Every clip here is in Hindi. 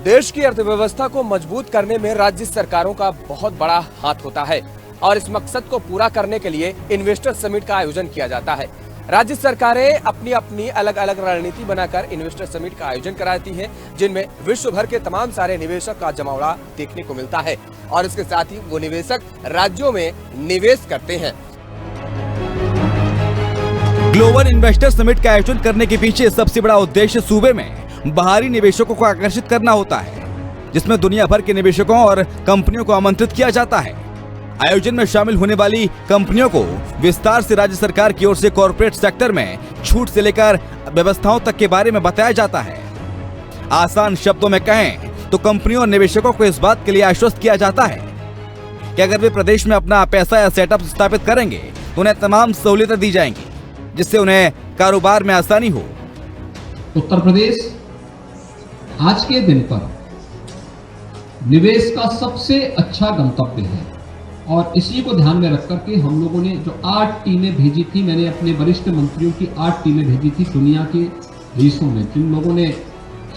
देश की अर्थव्यवस्था को मजबूत करने में राज्य सरकारों का बहुत बड़ा हाथ होता है और इस मकसद को पूरा करने के लिए इन्वेस्टर समिट का आयोजन किया जाता है। राज्य सरकारें अपनी अपनी अलग अलग रणनीति बनाकर इन्वेस्टर समिट का आयोजन कराती हैं, जिनमें विश्व भर के तमाम सारे निवेशक का जमावड़ा देखने को मिलता है और इसके साथ ही वो निवेशक राज्यों में निवेश करते हैं। ग्लोबल इन्वेस्टर समिट का आयोजन करने के पीछे सबसे बड़ा उद्देश्य सूबे में बाहरी निवेशकों को आकर्षित करना होता है, जिसमें दुनिया भर के निवेशकों और कंपनियों को आमंत्रित किया जाता है। आयोजन में शामिल होने वाली कंपनियों को विस्तार से राज्य सरकार की ओर से कॉर्पोरेट सेक्टर में छूट से लेकर व्यवस्थाओं तक के बारे में बताया जाता है। आसान शब्दों में कहें तो कंपनियों और निवेशकों को इस बात के लिए आश्वस्त किया जाता है कि अगर वे प्रदेश में अपना पैसा या सेटअप स्थापित करेंगे तो उन्हें तमाम सहूलियतें दी जाएंगी, जिससे उन्हें कारोबार में आसानी हो। उत्तर प्रदेश आज के दिन पर निवेश का सबसे अच्छा गंतव्य है और इसी को ध्यान में रख करके हम लोगों ने जो 8 टीमें भेजी थी, मैंने अपने वरिष्ठ मंत्रियों की 8 टीमें भेजी थी दुनिया के देशों में, जिन लोगों ने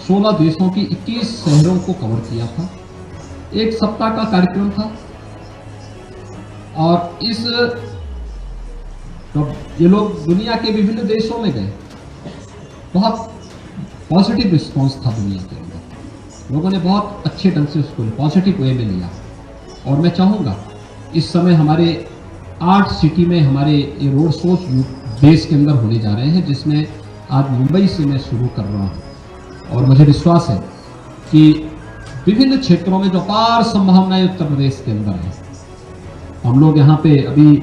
16 देशों की 21 शहरों को कवर किया था। एक सप्ताह का कार्यक्रम था और ये लोग दुनिया के विभिन्न देशों में गए। बहुत पॉजिटिव रिस्पांस था दुनिया के अंदर, लोगों ने बहुत अच्छे ढंग से उसको पॉजिटिव वे में लिया। और मैं चाहूँगा इस समय हमारे 8 सिटी में हमारे ये रोड शोज देश के अंदर होने जा रहे हैं, जिसमें आज मुंबई से मैं शुरू कर रहा हूँ और मुझे विश्वास है कि विभिन्न क्षेत्रों में जो अपार संभावनाएं उत्तर प्रदेश के अंदर है। हम लोग यहाँ पे अभी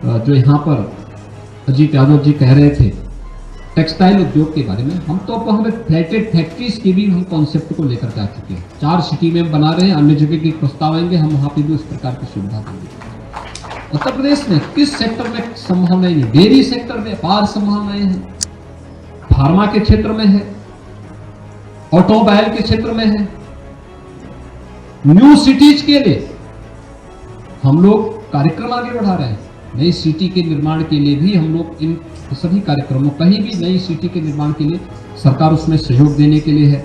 जो यहाँ पर अजीत यादव जी कह रहे थे टेक्सटाइल उद्योग के बारे में, हम तो हमें फ्लैटेड फैक्ट्रीज के भी हम कॉन्सेप्ट को लेकर जा चुके हैं। 4 सिटी में हम बना रहे हैं, अन्य जगह के प्रस्ताव आएंगे, हम वहाँ पे भी उस प्रकार की सुविधा देंगे। उत्तर प्रदेश में किस सेक्टर में संभावनाएं नहीं? डेयरी सेक्टर में अपार संभावनाएं हैं, फार्मा के क्षेत्र में है, ऑटोमोबाइल के क्षेत्र में है। न्यू सिटीज के लिए हम लोग कार्यक्रम आगे बढ़ा रहे हैं। नई सिटी के निर्माण के लिए भी हम लोग इन सभी कार्यक्रमों, कहीं भी नई सिटी के निर्माण के लिए सरकार उसमें सहयोग देने के लिए है।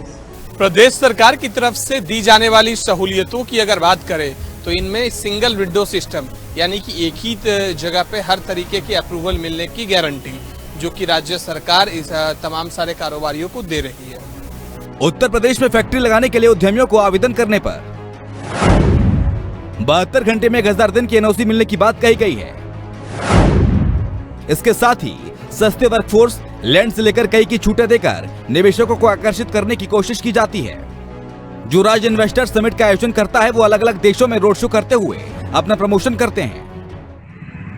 प्रदेश सरकार की तरफ से दी जाने वाली सहूलियतों की अगर बात करें तो इनमें सिंगल विंडो सिस्टम, यानी कि एक ही जगह पे हर तरीके की अप्रूवल मिलने की गारंटी, जो कि राज्य सरकार इस तमाम सारे कारोबारियों को दे रही है। उत्तर प्रदेश में फैक्ट्री लगाने के लिए उद्यमियों को आवेदन करने पर 72 घंटे में 1000 दिन की एनओसी मिलने की बात कही गई है। इसके साथ ही सस्ते वर्कफोर्स, लैंड से लेकर कई की छूटें देकर निवेशकों को आकर्षित करने की कोशिश की जाती है। जो राज्य इन्वेस्टर समिट का आयोजन करता है वो अलग अलग देशों में रोड शो करते हुए अपना प्रमोशन करते हैं।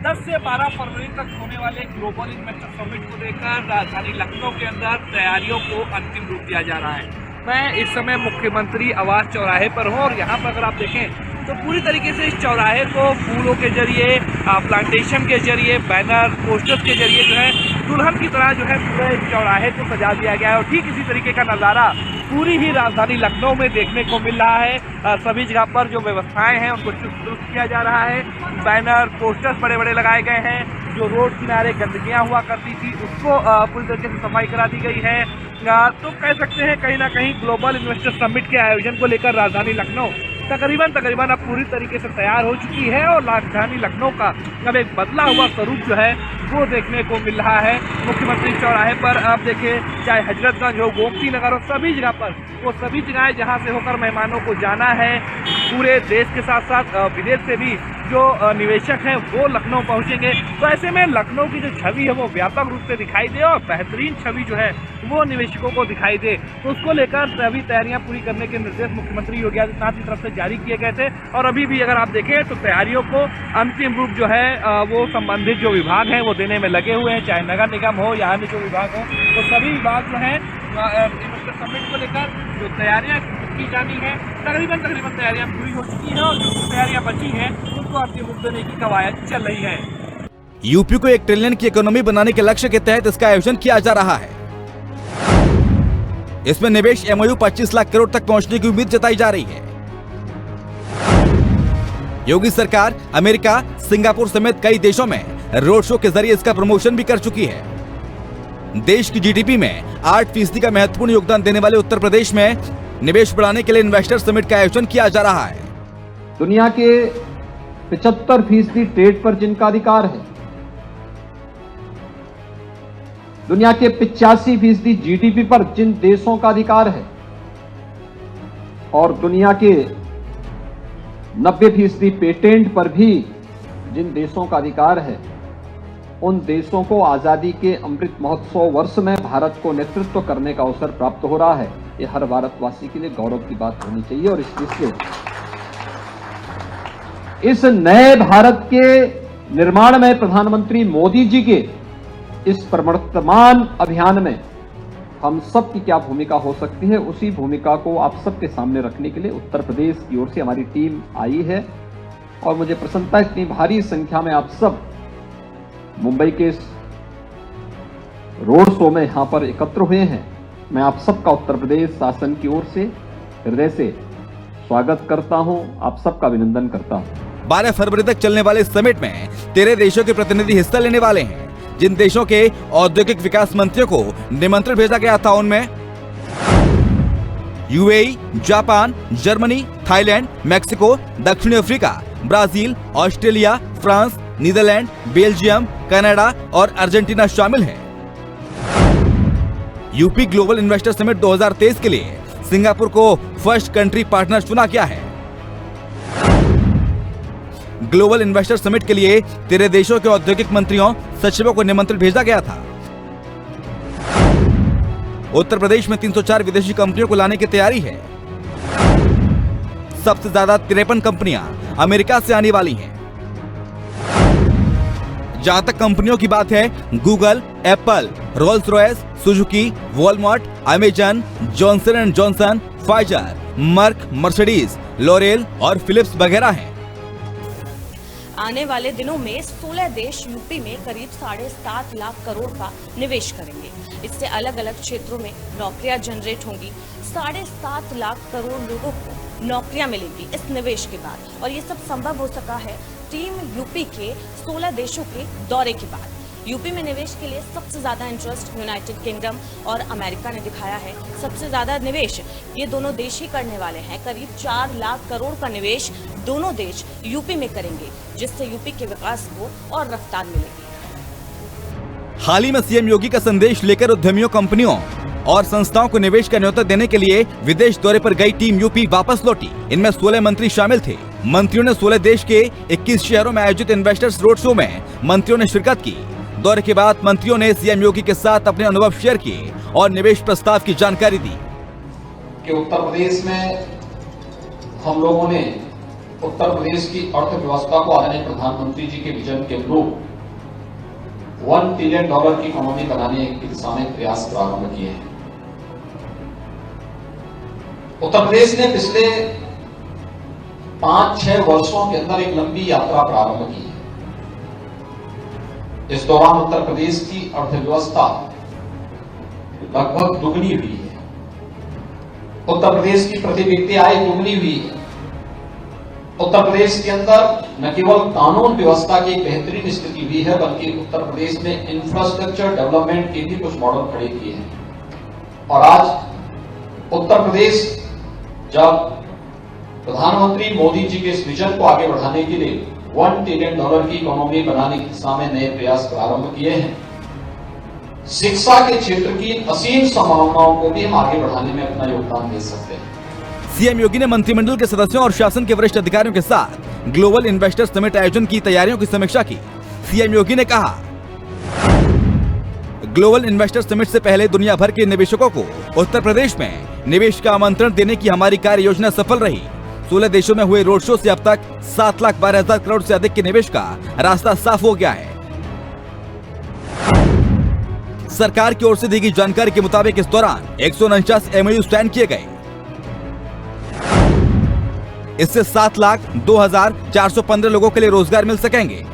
10 से 12 फरवरी तक होने वाले ग्लोबल इन्वेस्टर समिट को लेकर राजधानी लखनऊ के अंदर तैयारियों को अंतिम रूप दिया जा रहा है। मैं इस समय मुख्यमंत्री आवास चौराहे पर हूँ और यहाँ पर अगर आप देखें तो पूरी तरीके से इस चौराहे को फूलों के जरिए, प्लांटेशन के जरिए, बैनर, पोस्टर्स के जरिए जो है दुल्हन की तरह जो है पूरे चौराहे को सजा दिया गया है। और ठीक इसी तरीके का नज़ारा पूरी ही राजधानी लखनऊ में देखने को मिल रहा है। सभी जगह पर जो व्यवस्थाएं हैं उनको चुस्त दुरुस्त किया जा रहा है। बैनर, पोस्टर्स बड़े बड़े लगाए गए हैं। जो रोड किनारे गंदगियाँ हुआ करती थी उसको पूरी तरीके से सफाई करा दी गई है। तो कह सकते हैं कहीं ना कहीं ग्लोबल इन्वेस्टर समिट के आयोजन को लेकर राजधानी लखनऊ तकरीबन अब पूरी तरीके से तैयार हो चुकी है और राजधानी लखनऊ का अब एक बदला हुआ स्वरूप जो है वो देखने को मिल रहा है। मुख्यमंत्री चौराहे पर आप देखें, चाहे हजरतगंज हो, गोमती नगर हो, सभी जगह पर वो सभी जगहें जहां से होकर मेहमानों को जाना है। पूरे देश के साथ साथ विदेश से भी जो निवेशक हैं वो लखनऊ पहुंचेंगे। तो ऐसे में लखनऊ की जो छवि है वो व्यापक रूप से दिखाई दे और बेहतरीन छवि जो है वो निवेशकों को दिखाई दे, तो उसको लेकर सभी तैयारियां पूरी करने के निर्देश मुख्यमंत्री योगी आदित्यनाथ की तरफ से जारी किए गए थे। और अभी भी अगर आप देखें तो तैयारियों को अंतिम रूप जो है वो संबंधित जो विभाग हैं वो देने में लगे हुए हैं, चाहे नगर निगम हो या अन्य जो विभाग हो, तो सभी विभाग जो है इन्वेस्टर समिट को लेकर जो तैयारियां की जानी है तकरीबन तैयारियां पूरी हो चुकी हैं और जो तैयारियां बची हैं उनको अंतिम रूप देने की कवायद चल रही है। यूपी को 1 ट्रिलियन की इकोनॉमी बनाने के लक्ष्य के तहत इसका आयोजन किया जा रहा है। इसमें निवेश एमओयू 25 लाख करोड़ तक पहुंचने की उम्मीद जताई जा रही है। योगी सरकार अमेरिका, सिंगापुर समेत कई देशों में रोड शो के जरिए इसका प्रमोशन भी कर चुकी है। देश की जीडीपी में 8% का महत्वपूर्ण योगदान देने वाले उत्तर प्रदेश में निवेश बढ़ाने के लिए इन्वेस्टर समिट का आयोजन किया जा रहा है। दुनिया के 75% ट्रेड पर जिनका अधिकार है, दुनिया के 85% जीडीपी पर जिन देशों का अधिकार है और दुनिया के 90% पेटेंट पर भी जिन देशों का अधिकार है, उन देशों को आजादी के अमृत महोत्सव वर्ष में भारत को नेतृत्व करने का अवसर प्राप्त हो रहा है। ये हर भारतवासी के लिए गौरव की बात होनी चाहिए और इसलिए इस नए भारत के निर्माण में प्रधानमंत्री मोदी जी के इस प्रवर्तमान अभियान में हम सब की क्या भूमिका हो सकती है, उसी भूमिका को आप सबके सामने रखने के लिए उत्तर प्रदेश की ओर से हमारी टीम आई है। और मुझे प्रसन्नता, इतनी भारी संख्या में आप सब मुंबई के इस रोड शो में यहां पर एकत्र हुए हैं। मैं आप सबका उत्तर प्रदेश शासन की ओर से हृदय से स्वागत करता हूं, आप सबका अभिनंदन करता हूं। 12 फरवरी तक चलने वाले इस समिट में 13 देशों के प्रतिनिधि हिस्सा लेने वाले हैं। जिन देशों के औद्योगिक विकास मंत्रियों को निमंत्रण भेजा गया था उनमें UAE, Japan, Germany, Thailand, Mexico, दक्षिण Africa, Brazil, Australia, France, Netherland, Belgium, Canada और अर्जेंटीना शामिल हैं। यूपी ग्लोबल इन्वेस्टर समिट 2023 के लिए सिंगापुर को फर्स्ट कंट्री पार्टनर चुना गया है। ग्लोबल इन्वेस्टर समिट के लिए 13 देशों के औद्योगिक मंत्रियों, सचिवों को निमंत्रण भेजा गया था। उत्तर प्रदेश में 304 विदेशी कंपनियों को लाने की तैयारी है। सबसे ज्यादा 53 कंपनियां अमेरिका से आने वाली हैं। जहां तक कंपनियों की बात है, Google, Apple, Rolls Royce, Suzuki, Walmart, Amazon, Johnson and Johnson, Pfizer, Merck, Mercedes, L'Oreal और फिलिप्स वगैरह हैं। आने वाले दिनों में 16 देश यूपी में करीब 7.5 लाख करोड़ का निवेश करेंगे। इससे अलग अलग क्षेत्रों में नौकरियां जनरेट होंगी। 7.5 लाख करोड़ लोगों को नौकरियां मिलेंगी इस निवेश के बाद, और ये सब संभव हो सका है टीम यूपी के 16 देशों के दौरे के बाद। यूपी में निवेश के लिए सबसे ज्यादा इंटरेस्ट यूनाइटेड किंगडम और अमेरिका ने दिखाया है। सबसे ज्यादा निवेश ये दोनों देश ही करने वाले हैं। करीब 4 लाख करोड़ का निवेश दोनों देश यूपी में करेंगे, जिससे यूपी के विकास को और रफ्तार मिलेगी। हाल ही में सीएम योगी का संदेश लेकर उद्यमियों, कंपनियों और संस्थाओं को निवेश का न्योता देने के लिए विदेश दौरे पर गई टीम यूपी वापस लौटी। इनमें 16 मंत्री शामिल थे। मंत्रियों ने 16 देश के 21 शहरों में आयोजित इन्वेस्टर्स रोड शो में मंत्रियों ने शिरकत की। दौरे के बाद मंत्रियों ने सीएम योगी के साथ अपने अनुभव शेयर किए और निवेश प्रस्ताव की जानकारी दी। कि उत्तर प्रदेश में हम लोगों ने उत्तर प्रदेश की अर्थव्यवस्था को आदरणीय प्रधानमंत्री जी के विजन के अनुरूप $1 ट्रिलियन की इकोनॉमी बनाने की दिशा में प्रयास प्रारंभ किए हैं। उत्तर प्रदेश ने पिछले 5-6 वर्षों के अंदर एक लंबी यात्रा प्रारंभ की है। इस दौरान उत्तर प्रदेश की अर्थव्यवस्था लगभग दुगनी हुई है। उत्तर प्रदेश की प्रति व्यक्ति आय दुगनी हुई है। उत्तर प्रदेश के अंदर न केवल कानून व्यवस्था की बेहतरीन स्थिति हुई है, बल्कि उत्तर प्रदेश में इंफ्रास्ट्रक्चर डेवलपमेंट के भी कुछ मॉडल खड़े किए हैं। और आज उत्तर प्रदेश जब प्रधानमंत्री मोदी जी के इस विजन को आगे बढ़ाने के लिए $1 ट्रिलियन की इकोनॉमी बनाने की दिशा में नए प्रयास प्रारंभ किए हैं, शिक्षा के क्षेत्र की असीम संभावनाओं को भी हम आगे बढ़ाने में अपना योगदान दे सकते हैं। सीएम योगी ने मंत्रिमंडल के सदस्यों और शासन के वरिष्ठ अधिकारियों के साथ ग्लोबल इन्वेस्टर्स समिट आयोजन की तैयारियों की समीक्षा की। सीएम योगी ने कहा, ग्लोबल इन्वेस्टर्स समिट से पहले दुनिया भर के निवेशकों को उत्तर प्रदेश में निवेश का आमंत्रण देने की हमारी कार्य योजना सफल रही। 16 देशों में हुए रोड शो से अब तक 7,12,000 करोड़ से अधिक के निवेश का रास्ता साफ हो गया है। सरकार की ओर से दी गई जानकारी के मुताबिक इस दौरान 149 MOU साइन किए गए। इससे 7,02,415 लोगों के लिए रोजगार मिल सकेंगे।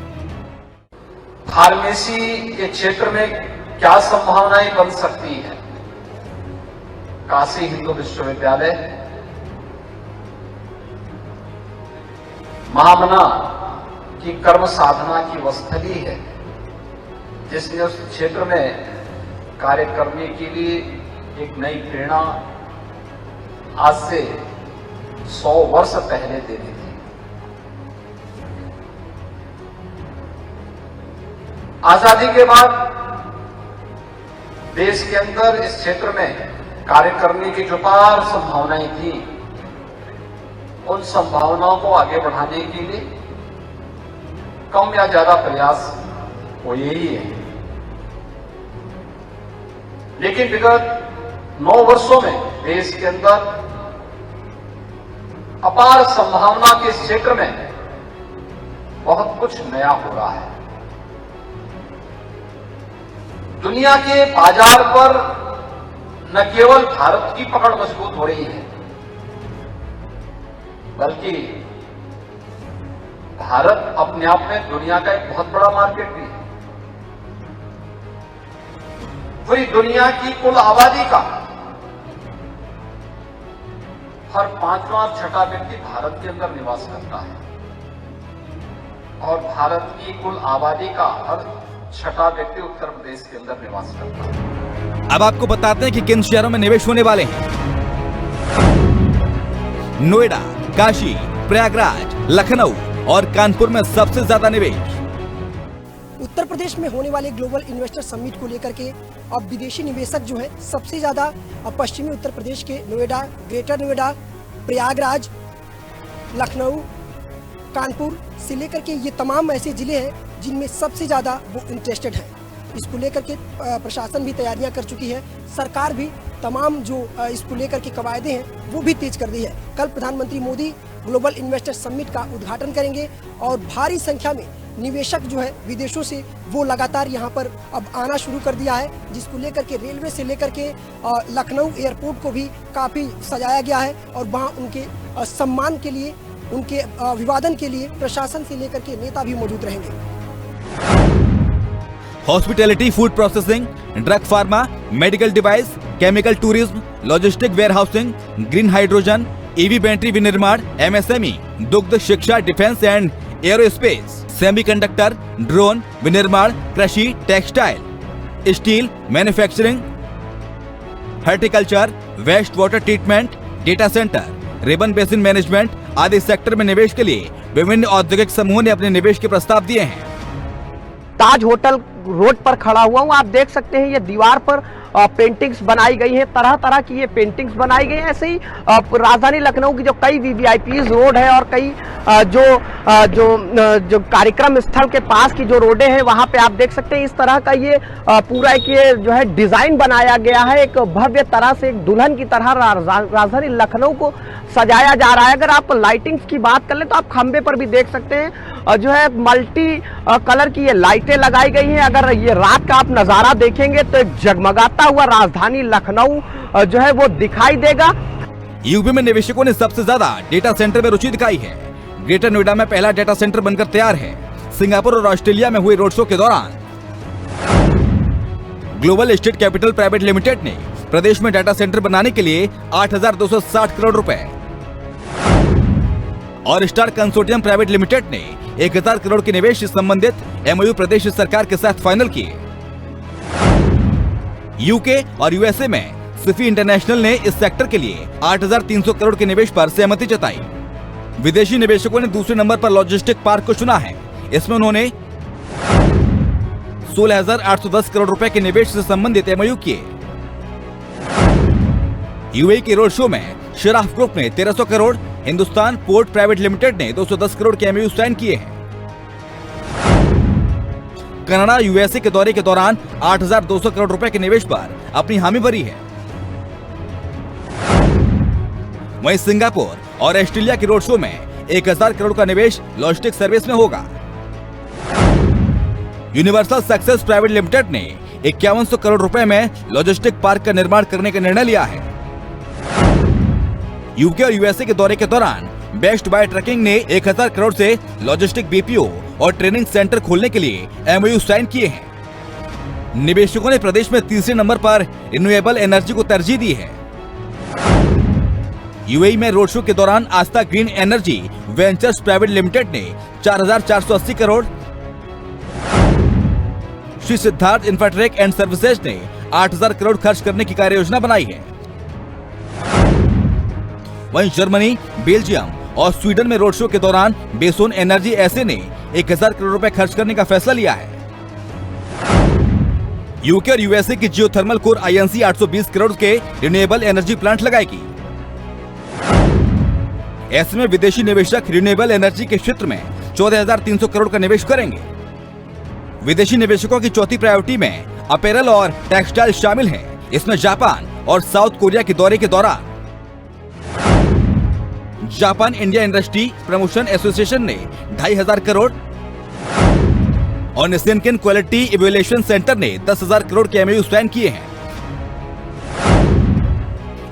फार्मेसी के क्षेत्र में क्या संभावनाएं बन सकती हैं? काशी हिंदू विश्वविद्यालय महामना की कर्म साधना की वस्तली है, जिसने उस क्षेत्र में कार्य करने के लिए एक नई प्रेरणा, आज से 100 वर्ष पहले देनी थी। आजादी के बाद देश के अंदर इस क्षेत्र में कार्य करने की जो पार संभावनाएं थी, उन संभावनाओं को आगे बढ़ाने के लिए कम या ज्यादा प्रयास वो यही है। लेकिन विगत 9 वर्षों में देश के अंदर अपार संभावना के इस क्षेत्र में बहुत कुछ नया हो रहा है। दुनिया के बाजार पर न केवल भारत की पकड़ मजबूत हो रही है, बल्कि भारत अपने आप में दुनिया का एक बहुत बड़ा मार्केट भी है। पूरी दुनिया की कुल आबादी का हर 5वां और 6वां व्यक्ति भारत के अंदर निवास करता है, और भारत की कुल आबादी का हर 6वां व्यक्ति उत्तर प्रदेश के अंदर निवास करता है। अब आपको बताते हैं कि किन शहरों में निवेश होने वाले हैं। नोएडा, काशी, प्रयागराज, लखनऊ और कानपुर में सबसे ज्यादा निवेश। उत्तर प्रदेश में होने वाले ग्लोबल इन्वेस्टर समिट को लेकर के अब विदेशी निवेशक जो है सबसे ज्यादा पश्चिमी उत्तर प्रदेश के नोएडा, ग्रेटर नोएडा, प्रयागराज, लखनऊ, कानपुर से लेकर के ये तमाम ऐसे जिले हैं जिनमें सबसे ज्यादा वो इंटरेस्टेड हैं। इसको लेकर के प्रशासन भी तैयारियां कर चुकी है, सरकार भी तमाम जो इसको लेकर के कवायदे हैं वो भी तेज कर दी है। कल प्रधानमंत्री मोदी ग्लोबल इन्वेस्टर समिट का उद्घाटन करेंगे और भारी संख्या में निवेशक जो है विदेशों से वो लगातार यहाँ पर अब आना शुरू कर दिया है, जिसको लेकर के रेलवे से लेकर के लखनऊ एयरपोर्ट को भी काफ़ी सजाया गया है और वहाँ उनके सम्मान के लिए, उनके अभिवादन के लिए प्रशासन से लेकर के नेता भी मौजूद रहेंगे। Hospitality, food processing, drug pharma, medical device, chemical tourism, logistic warehousing, green hydrogen, EV battery विनिर्माण, एमएसएमई, दुग्ध, शिक्षा, defence and aerospace, semiconductor, drone विनिर्माण, कृषि, textile, steel manufacturing, horticulture, waste water treatment, data centre, रिबन बेसिन मैनेजमेंट आदि सेक्टर में निवेश के लिए विभिन्न औद्योगिक समूहों ने अपने निवेश के प्रस्ताव दिए हैं। ताज होटल रोड पर खड़ा हुआ हूँ, आप देख सकते हैं ये दीवार पर पेंटिंग्स बनाई गई हैं, तरह तरह की ये पेंटिंग्स बनाई गई हैं। ऐसे ही राजधानी लखनऊ की जो कई वीवीआईपीज रोड है और कई जो कार्यक्रम स्थल के पास की जो रोडें हैं वहां पे आप देख सकते हैं इस तरह का ये पूरा एक ये जो है डिजाइन बनाया गया है। एक भव्य तरह से एक दुल्हन की तरह राजधानी लखनऊ को सजाया जा रहा है। अगर आप लाइटिंग्स की बात कर ले तो आप खंबे पर भी देख सकते हैं जो है मल्टी कलर की ये लाइटें लगाई गई हैं। अगर ये रात का आप नजारा देखेंगे तो एक जगमगाता हुआ राजधानी लखनऊ जो है वो दिखाई देगा। यूपी में निवेशकों ने सबसे ज्यादा डेटा सेंटर में रुचि दिखाई है। ग्रेटर नोएडा में पहला डेटा सेंटर बनकर तैयार है। सिंगापुर और ऑस्ट्रेलिया में हुए रोड शो के दौरान global estate capital private limited ने प्रदेश में डेटा सेंटर बनाने के लिए 8,260 करोड़ रुपए और स्टार कंसोर्टियम प्राइवेट लिमिटेड ने 1,000 करोड़ के निवेश से संबंधित एमओयू प्रदेश सरकार के साथ फाइनल किए। यूके और यूएसए में सिफी इंटरनेशनल ने इस सेक्टर के लिए 8,300 करोड़ के निवेश पर सहमति जताई। विदेशी निवेशकों ने दूसरे नंबर पर लॉजिस्टिक पार्क को चुना है। इसमें उन्होंने 16,810 करोड़ रुपए के निवेश से संबंधित एमओयू किए। यूएई के रोड शो में शराफ ग्रुप ने 1,300 crore, Hindustan port private limited ने 210 करोड़ के एमओयू साइन किए हैं। कनाडा यूएसए के दौरे के दौरान 8,200 करोड़ रुपए के निवेश पर अपनी हामी भरी है। वहीं सिंगापुर और ऑस्ट्रेलिया के रोड शो में 1,000 करोड़ का निवेश लॉजिस्टिक सर्विस में होगा। यूनिवर्सल सक्सेस प्राइवेट लिमिटेड ने 5,100 करोड़ रुपए में लॉजिस्टिक पार्क का निर्माण करने का निर्णय लिया है। यूके और यूएसए के दौरे के दौरान बेस्ट बाय ट्रकिंग ने 1,000 करोड़ से लॉजिस्टिक बीपीओ और ट्रेनिंग सेंटर खोलने के लिए एमओयू साइन किए हैं। निवेशकों ने प्रदेश में तीसरे नंबर पर रिन्यूएबल एनर्जी को तरजीह दी है। यूएई में रोड शो के दौरान Aastha green energy ventures private limited ने 4,480 crore, Shri Siddharth Infratech and services ने 8,000 करोड़ खर्च करने की कार्य योजना बनाई है। वहीं जर्मनी, बेल्जियम और स्वीडन में रोड शो के दौरान बेसोन एनर्जी ऐसे ने 1000 करोड़ रुपए खर्च करने का फैसला लिया है। यूके और यूएसए की जियोथर्मल कोर आईएनसी 820 करोड़ के रिन्यूएबल एनर्जी प्लांट लगाएगी। ऐसे में विदेशी निवेशक रिन्यूएबल एनर्जी के क्षेत्र में 14,300 करोड़ का निवेश करेंगे। विदेशी निवेशकों की चौथी प्रायोरिटी में अपैरल और टेक्सटाइल शामिल है। इसमें जापान और साउथ कोरिया के दौरे के दौरान Japan India industry promotion association ने 2,500 करोड़ और निसेनकेन क्वालिटी इवैल्यूएशन सेंटर ने 10,000 करोड़ के एमओयू साइन किए हैं।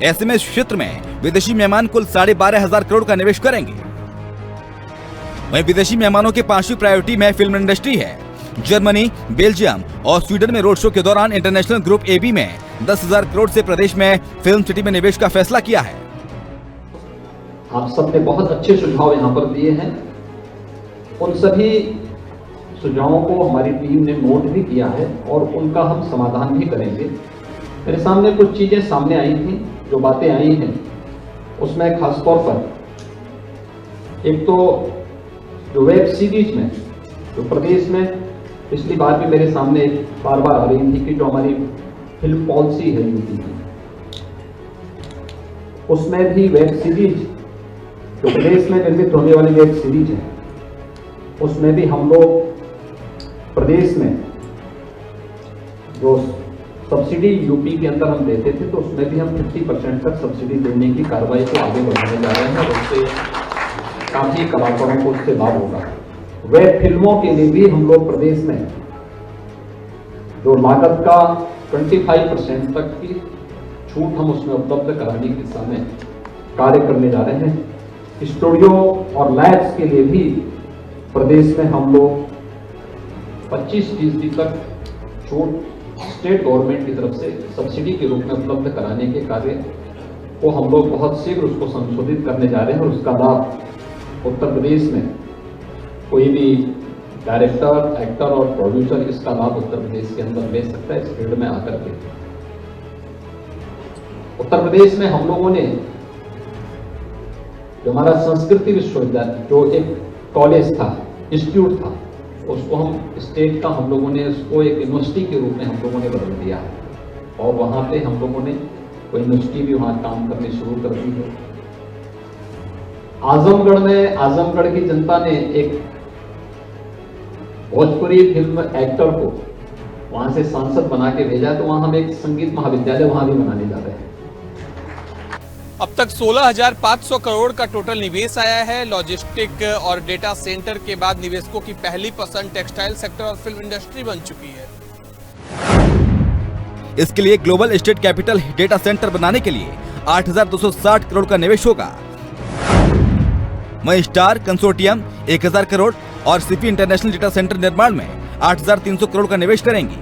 ऐसे में इस क्षेत्र में विदेशी मेहमान कुल 12,500 करोड़ का निवेश करेंगे। वहीं विदेशी मेहमानों की 5वीं प्रायोरिटी में फिल्म इंडस्ट्री है। जर्मनी, बेल्जियम और स्वीडन में रोड शो के दौरान इंटरनेशनल ग्रुप एबी में 10,000 करोड़ से प्रदेश में फिल्म सिटी में निवेश का फैसला किया है। आप सबने बहुत अच्छे सुझाव यहाँ पर दिए हैं। उन सभी सुझावों को हमारी टीम ने नोट भी किया है और उनका हम समाधान भी करेंगे। मेरे सामने कुछ चीजें सामने आई थी, जो बातें आई हैं उसमें खासतौर पर एक तो जो वेब सीरीज में जो प्रदेश में पिछली बार भी मेरे सामने बार बार आ रही थी कि जो हमारी फिल्म पॉलिसी है यूपी की, उसमें भी वेब सीरीज जो प्रदेश में निर्मित होने वाली वेब सीरीज है उसमें भी हम लोग प्रदेश में जो सब्सिडी यूपी के अंदर हम देते थे तो उसमें भी हम 50% तक सब्सिडी देने की कार्रवाई को आगे बढ़ाने जा रहे हैं और उससे काफी कलाकारों को उससे लाभ होगा। वेब फिल्मों के लिए भी हम लोग प्रदेश में जो लागत का 25% तक की छूट हम उसमें उपलब्ध कराने की दिशा में कार्य करने जा रहे हैं। स्टूडियो और लैब्स के लिए भी प्रदेश में हम लोग 25% तक छूट स्टेट गवर्नमेंट की तरफ से सब्सिडी के रूप में उपलब्ध कराने के कार्य को हम लोग बहुत शीघ्र उसको संशोधित करने जा रहे हैं और उसका लाभ उत्तर प्रदेश में कोई भी डायरेक्टर, एक्टर और प्रोड्यूसर इसका लाभ उत्तर प्रदेश के अंदर ले सकता है इस फील्ड में आकर के। उत्तर प्रदेश में हम लोगों ने जो हमारा संस्कृति विश्वविद्यालय जो एक कॉलेज था, इंस्टीट्यूट था, उसको हम स्टेट का हम लोगों ने उसको एक यूनिवर्सिटी के रूप में हम लोगों ने बदल दिया है और वहाँ पे हम लोगों ने वो यूनिवर्सिटी भी वहाँ काम करनी शुरू कर दी है। आजमगढ़ में आजमगढ़ की जनता ने एक भोजपुरी फिल्म एक्टर को वहाँ से सांसद बना के भेजा, तो वहाँ हम एक संगीत महाविद्यालय वहाँ भी बनाने जा रहे हैं। अब तक 16,500 करोड़ का टोटल निवेश आया है। लॉजिस्टिक और डेटा सेंटर के बाद निवेशकों की पहली पसंद टेक्सटाइल सेक्टर और फिल्म इंडस्ट्री बन चुकी है। इसके लिए global state capital data centre बनाने के लिए 8,260 करोड़ का निवेश होगा। वहीं स्टार कंसोर्टियम 1,000 करोड़ और सीपी इंटरनेशनल डेटा सेंटर निर्माण में 8,300 करोड़ का निवेश करेंगी।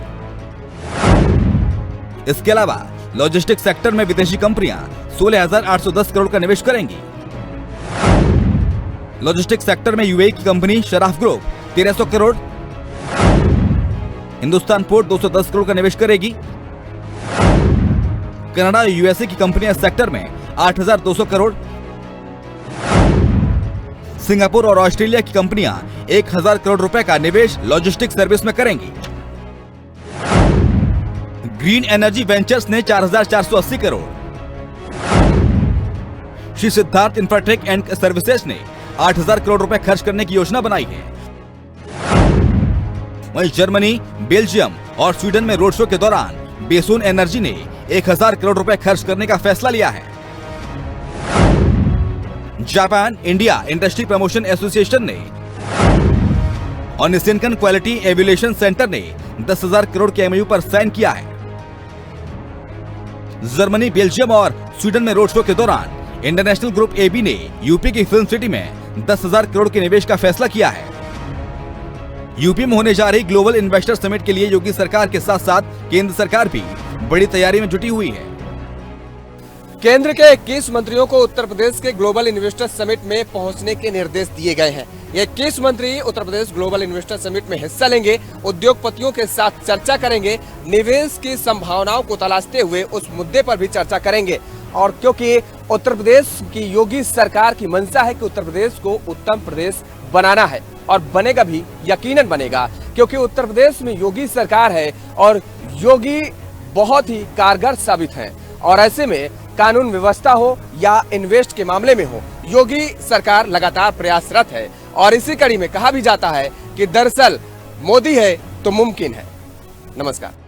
इसके अलावा लॉजिस्टिक सेक्टर में विदेशी कंपनियां 16,810 करोड़ का निवेश करेंगी। लॉजिस्टिक सेक्टर में यूएई की company Sharaf group 1,300 crore, Hindustan port 210 crore का निवेश करेगी। कनाडा और यूएसए की कंपनियां इस सेक्टर में 8,200 करोड़, सिंगापुर और ऑस्ट्रेलिया की कंपनियां 1,000 करोड़ रुपए का निवेश लॉजिस्टिक सर्विस में करेंगी। ग्रीन एनर्जी वेंचर्स ने 4,480 crore, Shri Siddharth Infratech and services ने 8,000 करोड़ रुपए खर्च करने की योजना बनाई है। वहीं जर्मनी, बेल्जियम और स्वीडन में रोड शो के दौरान बेसोन एनर्जी ने 1,000 करोड़ रुपए खर्च करने का फैसला लिया है। Japan India industry promotion association ने और निसेनकेन क्वालिटी एवैल्यूएशन सेंटर ने 10,000 करोड़ के एमओयू पर साइन किया है। जर्मनी, बेल्जियम और स्वीडन में रोड शो के दौरान इंटरनेशनल ग्रुप एबी ने यूपी की फिल्म सिटी में 10,000 करोड़ के निवेश का फैसला किया है। यूपी में होने जा रही ग्लोबल इन्वेस्टर समिट के लिए योगी सरकार के साथ साथ केंद्र सरकार भी बड़ी तैयारी में जुटी हुई है। केंद्र के 21 मंत्रियों को उत्तर प्रदेश के ग्लोबल इन्वेस्टर समिट में पहुंचने के निर्देश दिए गए हैं। ये 21 मंत्री Uttar Pradesh global investor summit में हिस्सा लेंगे, उद्योगपतियों के साथ चर्चा करेंगे, निवेश की संभावनाओं को तलाशते हुए उस मुद्दे पर भी चर्चा करेंगे और क्योंकि उत्तर प्रदेश की योगी सरकार की मंशा है कि उत्तर प्रदेश को उत्तम प्रदेश बनाना है और बनेगा भी, यकीनन बनेगा, क्योंकि उत्तर प्रदेश में योगी सरकार है और योगी बहुत ही कारगर साबित हैं। और ऐसे में कानून व्यवस्था हो या इन्वेस्ट के मामले में हो, योगी सरकार लगातार प्रयासरत है। और इसी कड़ी में कहा भी जाता है कि दरअसल मोदी है तो मुमकिन है। नमस्कार।